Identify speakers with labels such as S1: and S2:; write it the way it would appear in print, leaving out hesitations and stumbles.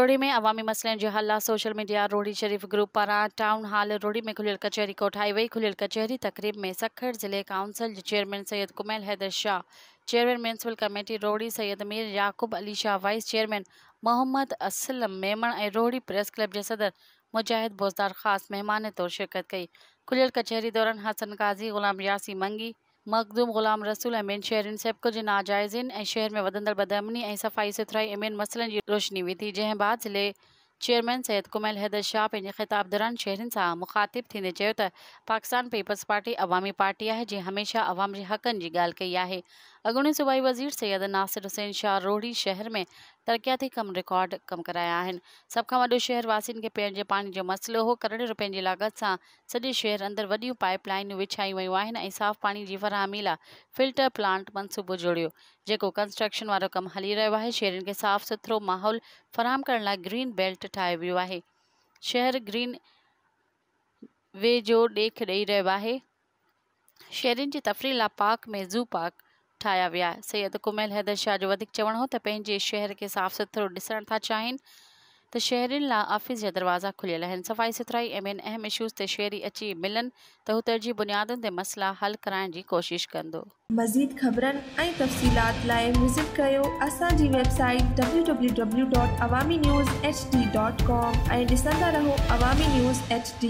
S1: रोहड़ी में अवामी मसइलनि जे हल लाइ सोशल मीडिया रोहड़ी शरीफ ग्रुप पारां टाउन हॉल रोहड़ी में खुलियल कचहरी कोठाई वई। खुलियल कचहरी तक़रीब में सखड़ ज़िले काउंसिल जे chairman Syed Kumail Haider Shah, chairman municipal committee Rohri Syed Mir Yaqoob Ali Shah, vice chairman Mohammad Aslam Memon ऐं रोहड़ी प्रेस क्लब जे सदर मुजाहिद बोज़दार ख़ास महिमान तौर शिरकत कई। खुलियल कचहरी दौरान हसन काज़ी, ग़ुलाम यासी मंगी, मखदूम ग़ुलाम रसूल ऐं ॿियनि शहरियुनि सेप्को जे नाजाइज़िन ऐं शहर में वधंदड़ बदअमनी ऐं सफ़ाई सुथराई ऐं ॿियनि मसइलनि जी रोशनी विधी। जंहिं बाद ज़िले चेयरमैन सैयद कुमैल हैदर शाह पंहिंजे ख़िताब दौरान शहरियुनि सां मुख़ातिब थींदे चयो त पाकिस्तान पीपल्स पार्टी अवामी पार्टी आहे जंहिं हमेशह अवाम जे हक़नि जी ॻाल्हि कई आहे। अॻूणे सूबाई वज़ीर सैयद नासिर हुसैन शाह रोहड़ी शहर में तरक़ियाती कम रिकॉर्ड कम कराया आहिनि। सभ खां वॾो शहर वासियुनि खे पीअण जे पाणी जो मसइलो हो। करोड़े रुपयनि जी लागत सां सॼे शहर अंदरि वॾियूं पाइप लाइनूं विछायूं वयूं आहिनि ऐं साफ़ पाणी जी फराहमी लाइ फिल्टर प्लांट मंसूबो जोड़ियो, जेको कंस्ट्रक्शन वारो कमु हली रहियो आहे। शहरियुनि खे साफ़ सुथरो माहौल फराहम करण लाइ ग्रीन बेल्ट ठाहियो वियो आहे। शहर ग्रीन वे जो ॾेख ॾेई रहियो आहे। शहरियुनि जी तफ़रीह लाइ पार्क में ज़ू पार्क ठाहिया विया। सैयद कुमैल हैदर शाह जो वधीक चवणु हो त पंहिंजे शहर खे साफ़ सुथरो ॾिसण था चाहिनि त शहरियुनि लाइ ऑफिस जा दरवाज़ा खुलियल आहिनि। सफ़ाई सुथराई ऐं ॿियनि अहम इशूज़ ते शहरी अची मिलनि त हू तरजीही बुनियादुनि ते मसइला हल कराइण जी कोशिश कंदो।
S2: मज़ीद ख़बरनि ऐं तफ़सीलात लाइ विज़िट कयो असांजी वेबसाइट www.awamiNewsHD.com ऐं ॾिसंदा रहो अवामी न्यूज़ HD।